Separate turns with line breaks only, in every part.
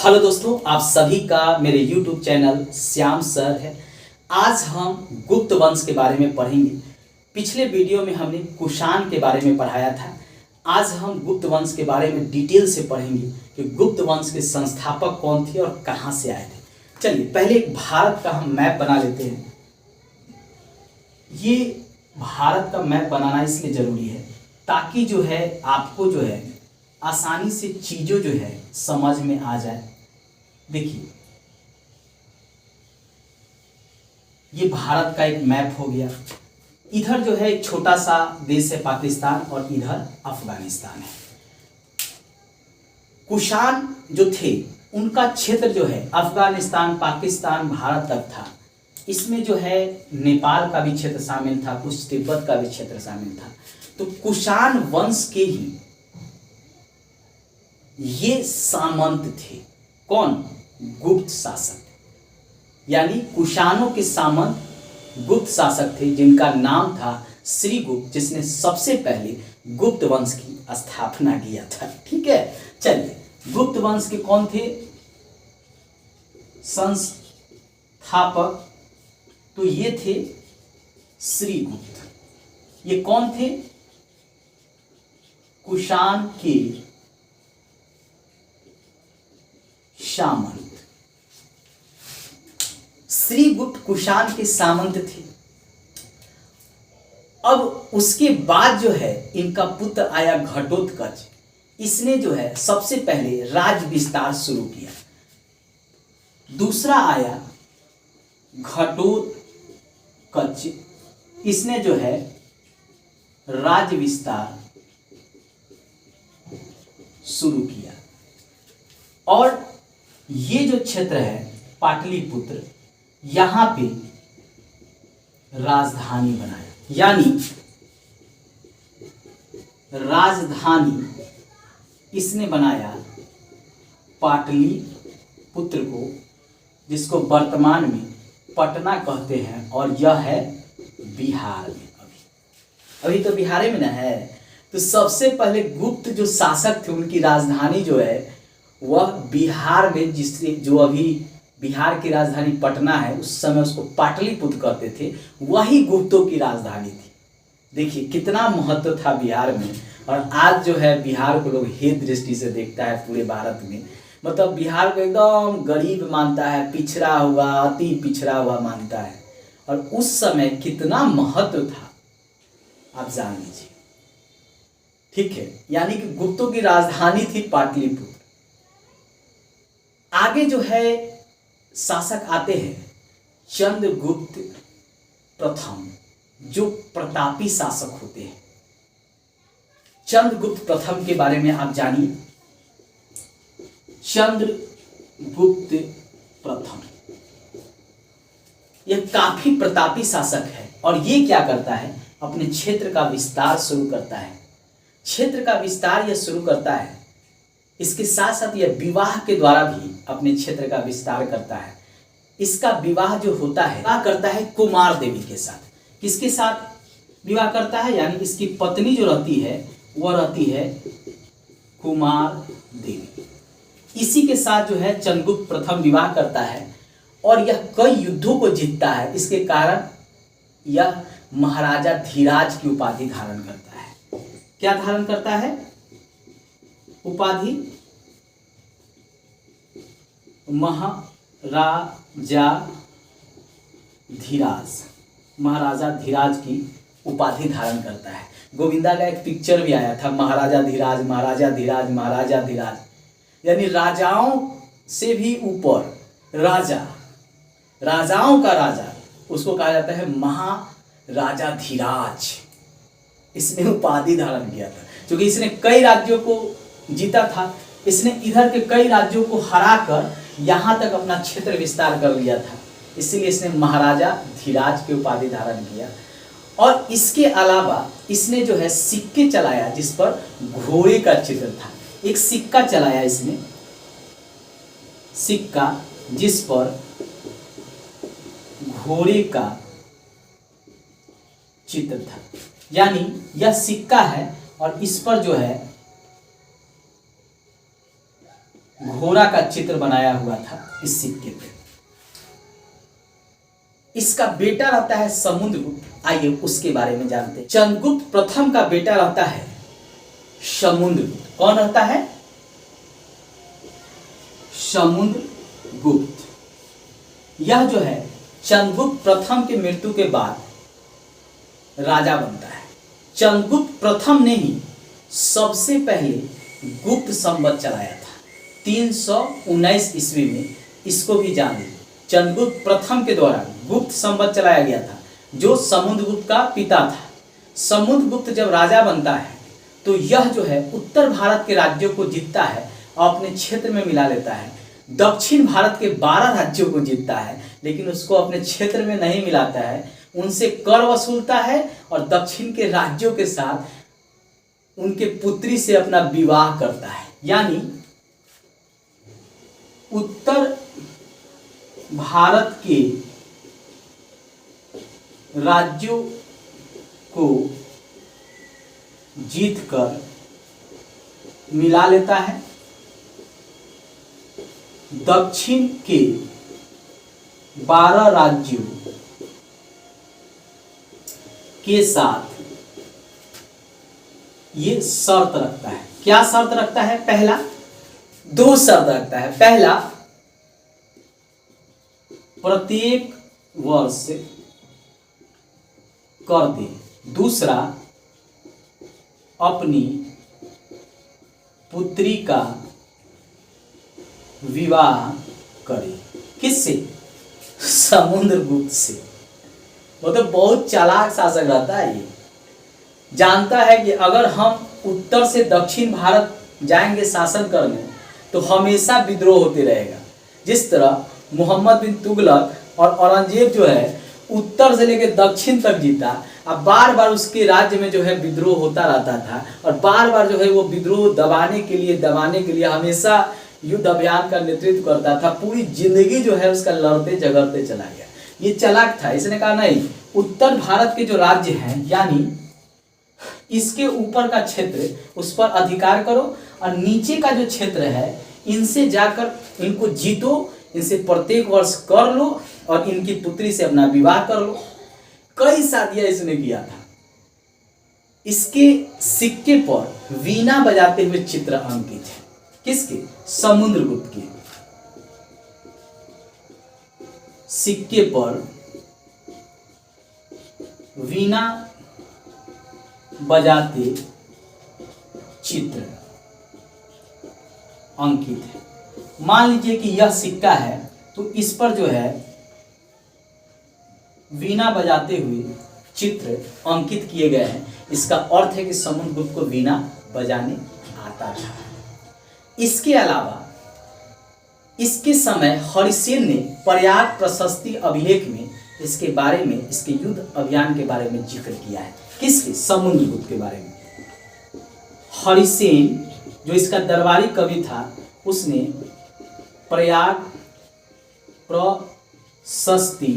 Hello दोस्तों, आप सभी का मेरे YouTube चैनल श्याम सर है। आज हम गुप्त वंश के बारे में पढ़ेंगे। पिछले वीडियो में हमने कुषाण के बारे में पढ़ाया था। आज हम गुप्त वंश के बारे में डिटेल से पढ़ेंगे कि गुप्त वंश के संस्थापक कौन थे और कहाँ से आए थे। चलिए पहले एक भारत का हम मैप बना लेते हैं। ये भारत का मैप बनाना इसलिए ज़रूरी है ताकि जो है आपको जो है आसानी से चीज़ों जो है समझ में आ जाए। देखिए ये भारत का एक मैप हो गया। इधर जो है एक छोटा सा देश है पाकिस्तान और इधर अफगानिस्तान है। कुषाण जो थे उनका क्षेत्र जो है अफगानिस्तान, पाकिस्तान, भारत तक था। इसमें जो है नेपाल का भी क्षेत्र शामिल था, कुछ तिब्बत का भी क्षेत्र शामिल था। तो कुषाण वंश के ही ये सामंत थे। कौन? गुप्त शासक, यानी कुषाणों के सामंत गुप्त शासक थे जिनका नाम था श्रीगुप्त, जिसने सबसे पहले गुप्त वंश की स्थापना किया था। ठीक है, चलिए गुप्त वंश के कौन थे संस्थापक? तो ये थे श्रीगुप्त। ये कौन थे? कुषाण के सामंत। श्रीगुप्त कुषाण के सामंत थे। अब उसके बाद जो है इनका पुत्र आया घटोत्कच। इसने जो है सबसे पहले राज विस्तार शुरू किया। दूसरा आया घटोत्कच, इसने जो है राज विस्तार शुरू किया और ये जो क्षेत्र है पाटलिपुत्र, यहां पे राजधानी बनाया। यानी राजधानी इसने बनाया पाटलिपुत्र को, जिसको वर्तमान में पटना कहते हैं और यह है बिहार में। अभी तो बिहार में ना है। तो सबसे पहले गुप्त जो शासक थे उनकी राजधानी जो है वह बिहार में, जिससे जो अभी बिहार की राजधानी पटना है, उस समय उसको पाटलिपुत्र कहते थे, वही गुप्तों की राजधानी थी। देखिए कितना महत्व था बिहार में। और आज जो है बिहार को लोग हेय दृष्टि से देखता है पूरे भारत में। मतलब बिहार को एकदम गरीब मानता है, पिछड़ा हुआ, अति पिछड़ा हुआ मानता है। और उस समय कितना महत्व था आप जान लीजिए। ठीक है, यानी कि गुप्तों की राजधानी थी पाटलिपुत्र। आगे जो है शासक आते हैं चंद्रगुप्त प्रथम, जो प्रतापी शासक होते हैं। चंद्रगुप्त प्रथम के बारे में आप जानिए। चंद्रगुप्त प्रथम यह काफी प्रतापी शासक है और ये क्या करता है, अपने क्षेत्र का विस्तार शुरू करता है। क्षेत्र का विस्तार यह शुरू करता है, इसके साथ साथ यह विवाह के द्वारा भी अपने क्षेत्र का विस्तार करता है। इसका विवाह जो होता है विवाह करता है कुमार देवी के साथ। किसके साथ विवाह करता है? यानी इसकी पत्नी जो रहती है वह रहती है कुमार देवी। इसी के साथ जो है चंद्रगुप्त प्रथम विवाह करता है और यह कई युद्धों को जीतता है। इसके कारण यह महाराजा धीराज की उपाधि धारण करता है। क्या धारण करता है? उपाधि महाराजा धीराज। महाराजा धीराज की उपाधि धारण करता है। गोविंदा का एक पिक्चर भी आया था, महाराजा धीराज, महाराजा धीराज, महाराजा धीराज। यानी राजाओं से भी ऊपर राजा, राजाओं का राजा, उसको कहा जाता है महाराजा धीराज। इसने उपाधि धारण किया था क्योंकि इसने कई राज्यों को जीता था। इसने इधर के कई राज्यों को हराकर यहाँ तक अपना क्षेत्र विस्तार कर लिया था, इसलिए इसने महाराजा धीराज की उपाधि धारण किया। और इसके अलावा इसने जो है सिक्के चलाया जिस पर घोड़े का चित्र था। एक सिक्का चलाया इसने, सिक्का जिस पर घोड़े का चित्र था। यानी यह सिक्का है और इस पर जो है घोड़ा का चित्र बनाया हुआ था इस सिक्के पे। इसका बेटा रहता है समुद्रगुप्त। आइए उसके बारे में जानते हैं। चंद्रगुप्त प्रथम का बेटा रहता है समुद्रगुप्त। कौन रहता है? समुद्रगुप्त। यह जो है चंद्रगुप्त प्रथम के मृत्यु के बाद राजा बनता है। चंद्रगुप्त प्रथम ने ही सबसे पहले गुप्त संवत चलाया था 319 ईस्वी में। इसको भी जान लीजिए, चंद्रगुप्त प्रथम के द्वारा गुप्त संवत चलाया गया था, जो समुद्रगुप्त का पिता था। समुद्रगुप्त जब राजा बनता है तो यह जो है उत्तर भारत के राज्यों को जीतता है और अपने क्षेत्र में मिला लेता है। दक्षिण भारत के 12 राज्यों को जीतता है, लेकिन उसको अपने क्षेत्र में नहीं मिलाता है। उनसे कर वसूलता है और दक्षिण के राज्यों के साथ उनके पुत्री से अपना विवाह करता है। यानी उत्तर भारत के राज्यों को जीतकर मिला लेता है, दक्षिण के 12 राज्यों के साथ ये शर्त रखता है। क्या शर्त रखता है? पहला, 2 शर्त रखता है। पहला, प्रत्येक वर्ष कर दे। दूसरा, अपनी पुत्री का विवाह करे। किससे? समुद्रगुप्त से। मतलब बहुत चालाक शासक रहता है। ये जानता है कि अगर हम उत्तर से दक्षिण भारत जाएंगे शासन करने तो हमेशा विद्रोह होते रहेगा। जिस तरह मोहम्मद बिन तुगलक और औरंगजेब जो है उत्तर से लेकर दक्षिण तक जीता, अब बार बार उसके राज्य में जो है विद्रोह होता रहता था और बार बार जो है वो विद्रोह दबाने के लिए हमेशा युद्ध अभियान का नेतृत्व करता था। पूरी जिंदगी जो है उसका लड़ते झगड़ते चला गया। ये चालाक था। इसने कहा नहीं, उत्तर भारत के जो राज्य हैं यानी इसके ऊपर का क्षेत्र उस पर अधिकार करो और नीचे का जो क्षेत्र है इनसे जाकर इनको जीतो, इनसे प्रत्येक वर्ष कर लो और इनकी पुत्री से अपना विवाह कर लो। कई शादियां इसने किया था। इसके सिक्के पर वीणा बजाते हुए चित्र अंकित है। किसके? समुद्रगुप्त के सिक्के पर वीणा बजाते चित्र अंकित है। मान लीजिए कि यह सिक्का है तो इस पर जो है वीणा बजाते हुए चित्र अंकित किए गए हैं। इसका अर्थ है कि समुद्रगुप्त को वीणा बजाने आता था। इसके अलावा इसके समय हरिसेन ने प्रयाग प्रशस्ति अभिलेख में इसके बारे में, इसके युद्ध अभियान के बारे में जिक्र किया है। किसके? समुद्रगुप्त के बारे में। हरिसेन जो इसका दरबारी कवि था उसने प्रयाग प्रशस्ति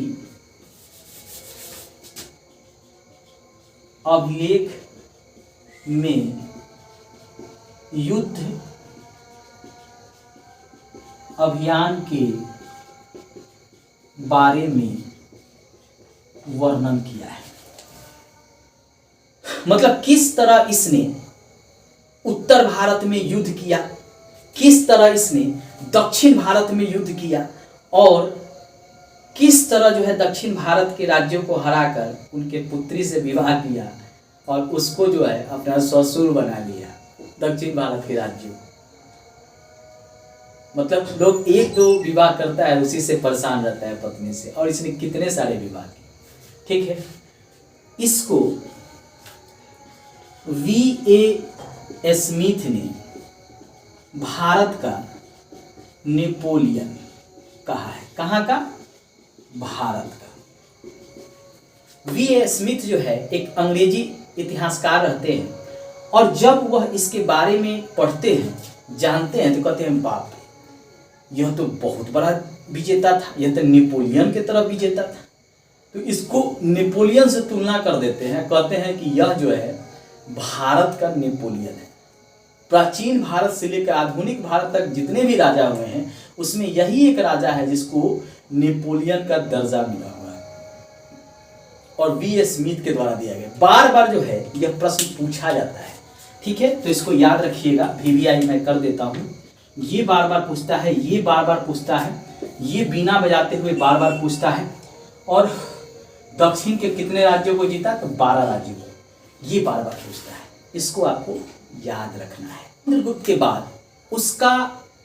अभिलेख में युद्ध अभियान के बारे में वर्णन किया है। मतलब किस तरह इसने उत्तर भारत में युद्ध किया, किस तरह इसने दक्षिण भारत में युद्ध किया और किस तरह जो है दक्षिण भारत के राज्यों को हराकर उनके पुत्री से विवाह किया और उसको जो है अपना ससुर बना लिया दक्षिण भारत के राज्यों। मतलब लोग 1-2 विवाह करता है उसी से परेशान रहता है पत्नी से, और इसने कितने सारे विवाह किए। ठीक है, इसको V.A. स्मिथ ने भारत का नेपोलियन कहा है। कहाँ का? भारत का। V.A. स्मिथ जो है एक अंग्रेजी इतिहासकार रहते हैं और जब वह इसके बारे में पढ़ते हैं, जानते हैं, तो कहते हैं बाप यह तो बहुत बड़ा विजेता था, यह तो नेपोलियन की तरह विजेता था। तो इसको नेपोलियन से तुलना कर देते हैं, कहते हैं कि यह जो है भारत का नेपोलियन है। प्राचीन भारत से लेकर आधुनिक भारत तक जितने भी राजा हुए हैं उसमें यही एक राजा है जिसको नेपोलियन का दर्जा मिला हुआ है और वी स्मिथ के द्वारा दिया गया। बार बार जो है यह प्रश्न पूछा जाता है, ठीक है, तो इसको याद रखिएगा। VVI मैं कर देता हूँ। ये बार बार पूछता है, ये बार बार पूछता है, ये बीना बजाते हुए बार बार पूछता है। और दक्षिण के कितने राज्यों को जीता? तो 12 राज्यों को, ये बार बार पूछता है। इसको आपको याद रखना है। चंद्रगुप्त के बाद उसका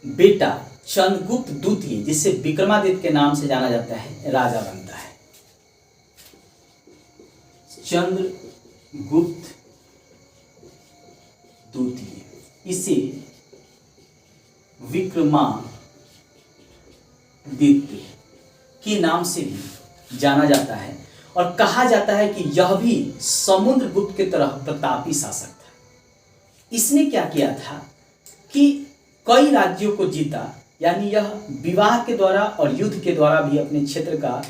बेटा चंद्रगुप्त द्वितीय, जिसे विक्रमादित्य के नाम से जाना जाता है, राजा बनता है। चंद्रगुप्त द्वितीय, इसे विक्रमादित्य के नाम से भी जाना जाता है और कहा जाता है कि यह भी समुद्रगुप्त की तरह प्रतापी शासक था। इसने क्या किया था कि कई राज्यों को जीता, यानी यह विवाह के द्वारा और युद्ध के द्वारा भी अपने क्षेत्र का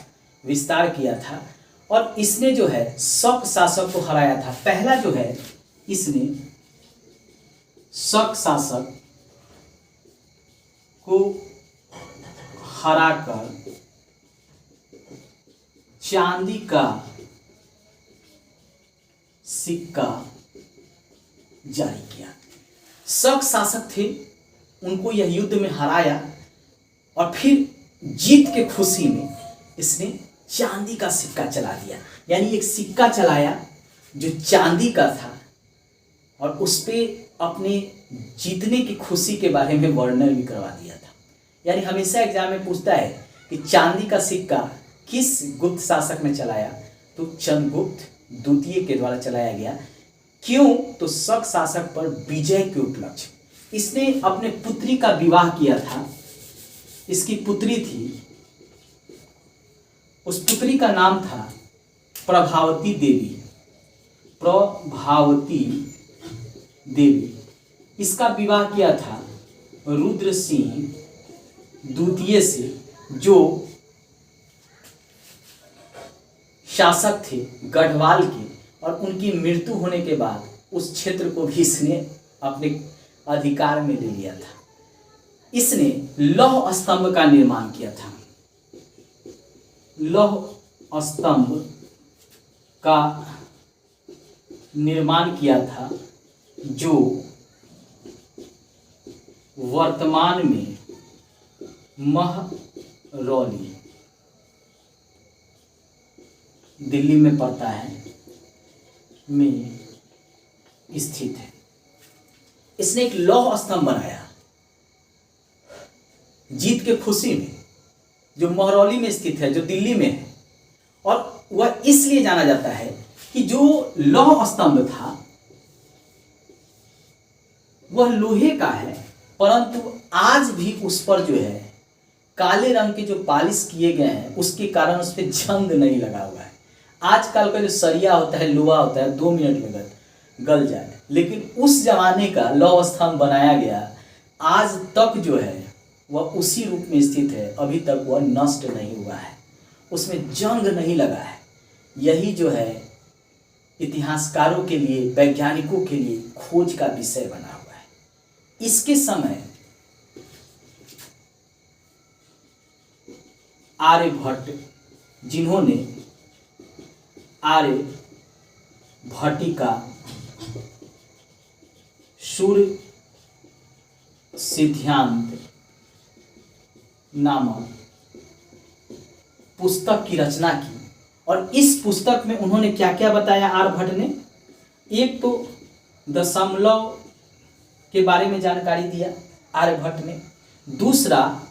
विस्तार किया था। और इसने जो है शक शासक को हराया था। पहला जो है इसने शक शासक को हराकर चांदी का सिक्का जारी किया। शक शासक थे, उनको यह युद्ध में हराया और फिर जीत के खुशी में इसने चांदी का सिक्का चला दिया। यानी एक सिक्का चलाया जो चांदी का था और उस पे अपने जीतने की खुशी के बारे में वर्णन भी करवा दिया था। यानी हमेशा एग्जाम में पूछता है कि चांदी का सिक्का किस गुप्त शासक ने चलाया? तो चंद्रगुप्त द्वितीय के द्वारा चलाया गया। क्यों? तो शक शासक पर विजय के उपलक्ष्य इसने अपने पुत्री का विवाह किया था। इसकी पुत्री थी, उस पुत्री का नाम था प्रभावती देवी। प्रभावती देवी, इसका विवाह किया था रुद्र सिंह द्वितीय से, जो शासक थे गढ़वाल के। और उनकी मृत्यु होने के बाद उस क्षेत्र को भी इसने अपने अधिकार में ले लिया था। इसने लौह स्तंभ का निर्माण किया था। लौह स्तंभ का निर्माण किया था जो वर्तमान में महरौली दिल्ली में पड़ता है में स्थित है। इसने एक लौह स्तंभ बनाया जीत के खुशी में, जो महरौली में स्थित है, जो दिल्ली में है। और वह इसलिए जाना जाता है कि जो लौह स्तंभ था वह लोहे का है, परंतु आज भी उस पर जो है काले रंग के जो पॉलिश किए गए हैं उसके कारण उस पर जंग नहीं लगा हुआ है। आजकल का जो सरिया होता है, लोहा होता है, 2 मिनट में गल जाए, लेकिन उस जमाने का लौह स्तंभ बनाया गया आज तक जो है वह उसी रूप में स्थित है। अभी तक वह नष्ट नहीं हुआ है, उसमें जंग नहीं लगा है। यही जो है इतिहासकारों के लिए, वैज्ञानिकों के लिए खोज का विषय बना हुआ है। इसके समय आर्यभट्ट, जिन्होंने आर्यभट्टिका सूर्य सिद्धांत नामक पुस्तक की रचना की। और इस पुस्तक में उन्होंने क्या क्या बताया आर्यभट्ट ने? एक तो दशमलव के बारे में जानकारी दिया आर्यभट्ट ने। दूसरा,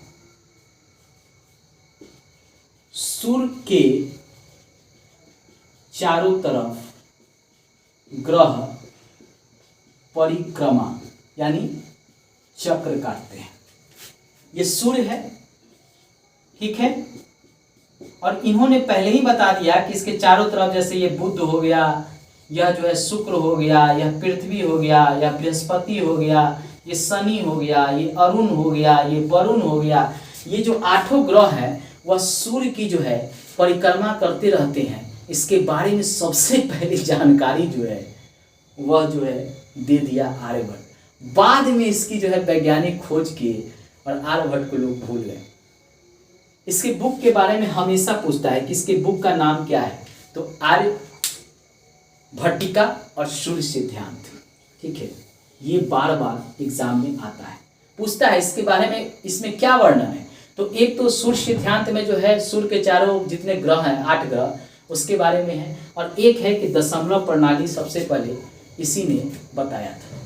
सूर्य के चारों तरफ ग्रह परिक्रमा यानी चक्र काटते हैं। ये सूर्य है, ठीक है। और इन्होंने पहले ही बता दिया कि इसके चारों तरफ, जैसे ये बुध हो गया, यह जो है शुक्र हो गया, यह पृथ्वी हो गया, यह बृहस्पति हो गया, ये शनि हो गया, ये अरुण हो गया, ये वरुण हो गया। ये जो 8 ग्रह हैं वह सूर्य की जो है परिक्रमा करते रहते हैं। इसके बारे में सबसे पहले जानकारी जो है वह जो है दे दिया आर्यभट्ट। बाद में इसकी जो है वैज्ञानिक खोज किए और आर्यभट्ट को लोग भूल गए। इसके बुक के बारे में हमेशा पूछता है कि इसके बुक का नाम क्या है, तो आर्यभट्टिका और सूर्य सिद्धांत। ठीक है, ये बार बार एग्जाम में आता है, पूछता है इसके बारे में, इसमें क्या वर्णन है। तो एक तो सूर्य सिद्धांत में जो है सूर्य के चारों जितने ग्रह हैं 8 ग्रह उसके बारे में है, और एक है कि दशमलव प्रणाली सबसे पहले इसी ने बताया था।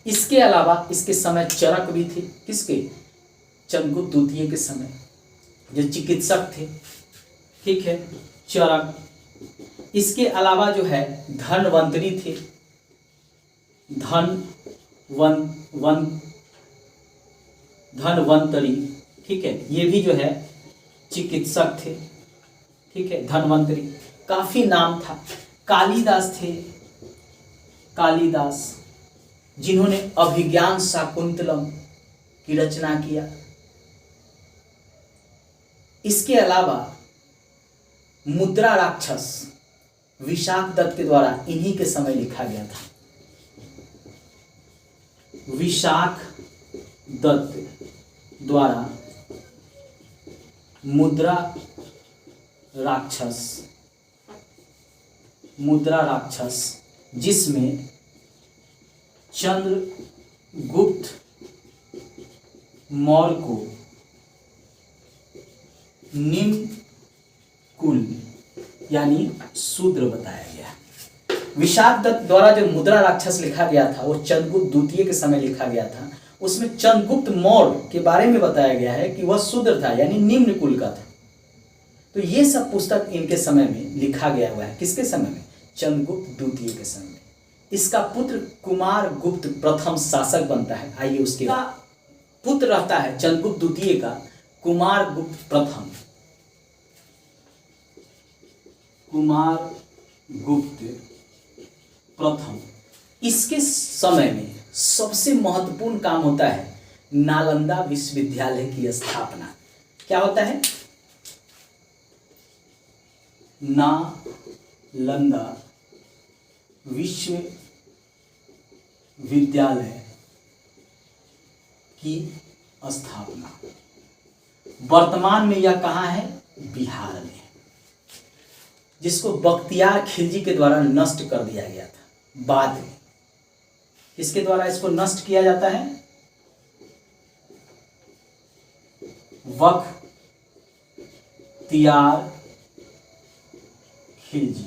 इसके अलावा इसके समय चरक भी थे, किसके, चंद्रगुप्त द्वितीय के समय जो चिकित्सक थे। ठीक है, चरक। इसके अलावा जो है धनवंतरी थे, धनवंतरी। ठीक है, ये भी जो है चिकित्सक थे। ठीक है, धनवंतरी काफी नाम था। कालिदास थे, कालिदास जिन्होंने अभिज्ञान शाकुंतलम की रचना किया। इसके अलावा मुद्रा राक्षस विशाख दत्त के द्वारा इन्हीं के समय लिखा गया था। विशाख दत्त द्वारा मुद्रा राक्षस जिसमें चंद्रगुप्त मौर्य को निम्न कुल यानी शूद्र बताया गया। विशाख दत्त द्वारा जो मुद्रा राक्षस लिखा गया था वो चंद्रगुप्त द्वितीय के समय लिखा गया था। उसमें चंद्रगुप्त मौर्य के बारे में बताया गया है कि वह शूद्र था यानी निम्न कुल का था। तो ये सब पुस्तक इनके समय में लिखा गया हुआ है। किसके समय में, चंद्रगुप्त द्वितीय के समय में। इसका पुत्र कुमार गुप्त प्रथम शासक बनता है। आइए उसके बाद पुत्र रहता है चंद्रगुप्त द्वितीय का कुमार गुप्त प्रथम। कुमार गुप्त प्रथम, इसके समय में सबसे महत्वपूर्ण काम होता है नालंदा विश्वविद्यालय की स्थापना। क्या होता है, नालंदा विश्वविद्यालय की स्थापना। वर्तमान में यह कहाँ है, बिहार में, जिसको बख्तियार खिलजी के द्वारा नष्ट कर दिया गया था। बाद में किसके द्वारा इसको नष्ट किया जाता है, बख्तियार खिलजी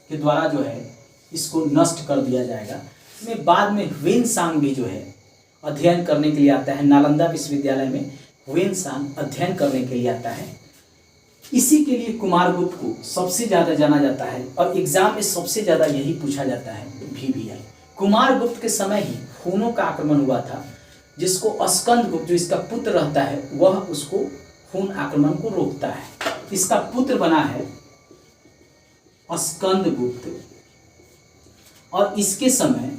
के द्वारा जो है इसको नष्ट कर दिया जाएगा। इसमें बाद में ह्वेनसांग भी जो है अध्ययन करने के लिए आता है। नालंदा विश्वविद्यालय में ह्वेनसांग अध्ययन करने के लिए आता है। इसी के लिए कुमारगुप्त को सबसे ज़्यादा जाना जाता है और एग्जाम में सबसे ज़्यादा यही पूछा जाता है, VVI। कुमारगुप्त के समय ही खूनों का आक्रमण हुआ था, जिसको स्कंदगुप्त जो इसका पुत्र रहता है वह उसको खून आक्रमण को रोकता है। इसका पुत्र बना है स्कंदगुप्त, और इसके समय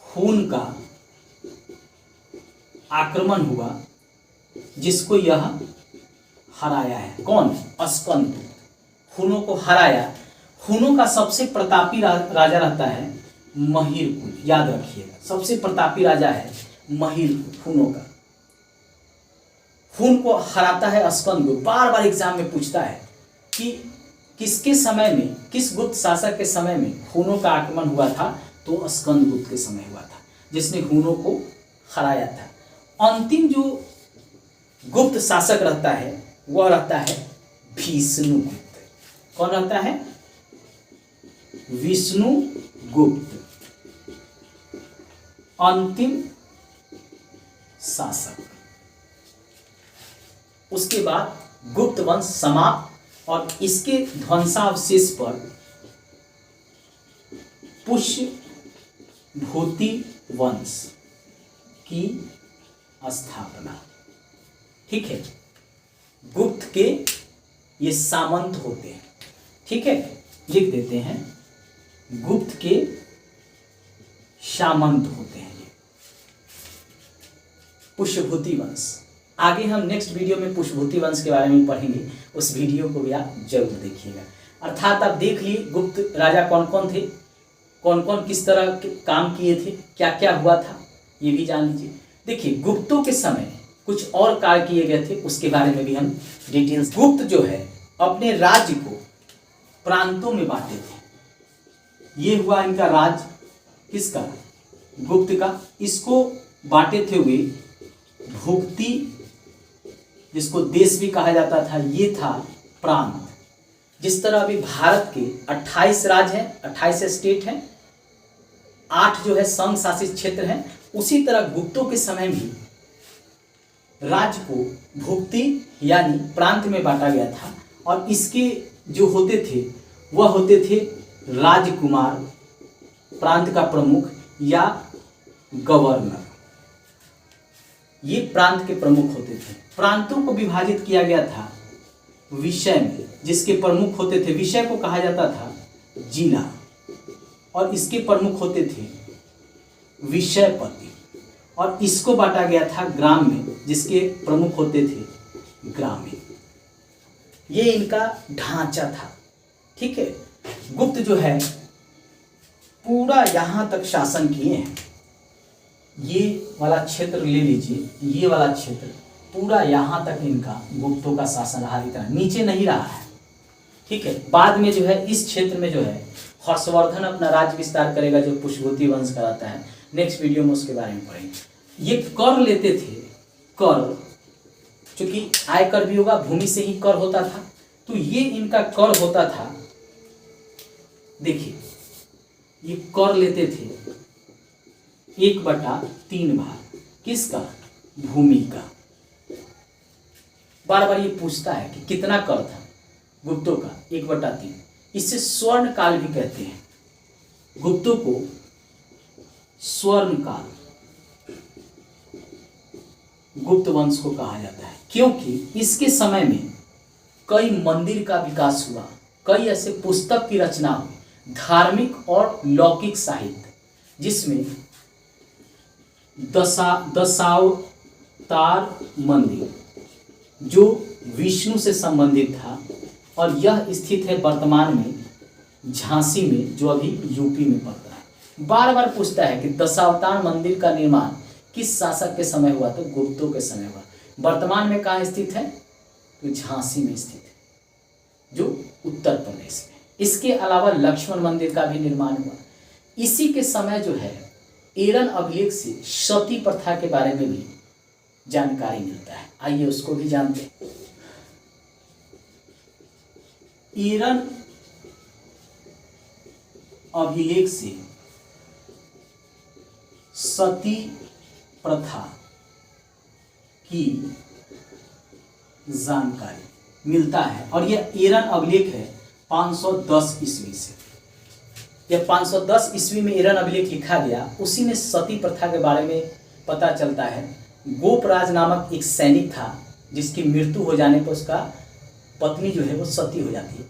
खून का आक्रमण हुआ जिसको यह हराया है। कौन, स्कंदगुप्त खूनों को हराया। खूनों का सबसे प्रतापी राजा रहता है महिरकुल, याद रखिएगा, सबसे प्रतापी राजा है महिरकुल। खूनों का खून को हराता है स्कंदगुप्त। बार बार एग्जाम में पूछता है कि किसके समय में, किस गुप्त शासक के समय में खूनों का आक्रमण हुआ था, तो स्कंदगुप्त के समय हुआ था, जिसने खूनों को हराया था। अंतिम जो गुप्त शासक रहता है वह रहता है विष्णुगुप्त। कौन रहता है, विष्णुगुप्त, अंतिम शासक। उसके बाद गुप्त वंश समाप्त, और इसके ध्वंसावशेष पर पुष्यभूति वंश की स्थापना। ठीक है, गुप्त के ये सामंत होते हैं। ठीक है, लिख देते हैं, गुप्त के सामंत होते हैं ये पुष्यभूति वंश। आगे हम नेक्स्ट वीडियो में पुष्यभूति वंश के बारे में पढ़ेंगे, उस वीडियो को भी आप जरूर देखिएगा। अर्थात आप देख लिए गुप्त राजा कौन कौन थे, कौन कौन किस तरह के काम किए थे, क्या क्या हुआ था। ये भी जान लीजिए। देखिए गुप्तों के समय कुछ और कार्य किए गए थे, उसके बारे में भी हम डिटेल्स। गुप्त जो है अपने राज्य को प्रांतों में बांटे थे। ये हुआ इनका राज्य, किसका? गुप्त का। इसको बांटे थे हुए भुक्ति, जिसको देश भी कहा जाता था, ये था प्रांत। जिस तरह अभी भारत के 28 राज्य हैं, 28 स्टेट हैं, 8 जो है संघ शासित क्षेत्र हैं, उसी तरह गुप्तों के समय भी राज्य को भुक्ति यानी प्रांत में बांटा गया था। और इसके जो होते थे वह होते थे राजकुमार, प्रांत का प्रमुख या गवर्नर, ये प्रांत के प्रमुख होते थे। प्रांतों को विभाजित किया गया था विषय में, जिसके प्रमुख होते थे, विषय को कहा जाता था जिला, और इसके प्रमुख होते थे विषयपति। और इसको बांटा गया था ग्राम में, जिसके प्रमुख होते थे ग्रामीण। ये इनका ढांचा था, ठीक है। गुप्त जो है पूरा यहां तक शासन किए हैं। ये वाला क्षेत्र ले लीजिए, ये वाला क्षेत्र पूरा यहां तक इनका गुप्तों का शासन रहा, इतना नीचे नहीं रहा है, ठीक है। बाद में जो है इस क्षेत्र में जो है हर्षवर्धन अपना राज्य विस्तार करेगा, जो पुष्पवती वंश कराता है। नेक्स्ट वीडियो में उसके बारे में पढ़ेंगे। ये कर लेते थे, कर, चूंकि आयकर भी होगा, भूमि से ही कर होता था, तो ये इनका कर होता था। देखिए ये कर लेते थे 1/3 भाग, किसका? भूमि का। बार बार ये पूछता है कि कितना कर था गुप्तों का? 1/3। इसे स्वर्ण काल भी कहते हैं। गुप्तों को स्वर्ण काल, गुप्त वंश को कहा जाता है, क्योंकि इसके समय में कई मंदिर का विकास हुआ, कई ऐसे पुस्तक की रचना हुई, धार्मिक और लौकिक साहित्य, जिसमें दशावतार मंदिर जो विष्णु से संबंधित था, और यह स्थित है वर्तमान में झांसी में, जो अभी यूपी में पड़ता है। बार बार पूछता है कि दशावतार मंदिर का निर्माण किस शासक के समय हुआ? तो गुप्तों के समय हुआ। वर्तमान में कहाँ स्थित है? तो झांसी में स्थित है, जो उत्तर प्रदेश में। इसके अलावा लक्ष्मण मंदिर का भी निर्माण हुआ। इसी के समय जो है एरन अभिलेख से सती प्रथा के बारे में भी जानकारी मिलता है। आइए उसको भी जानते हैं। एरन अभिलेख से सती प्रथा की जानकारी मिलता है, और यह एरन अभिलेख है 510 ईस्वी से। यह 510 ईस्वी में एरन अभिलेख लिखा गया, उसी में सती प्रथा के बारे में पता चलता है। गोपराज नामक एक सैनिक था, जिसकी मृत्यु हो जाने पर उसका पत्नी जो है वो सती हो जाती है।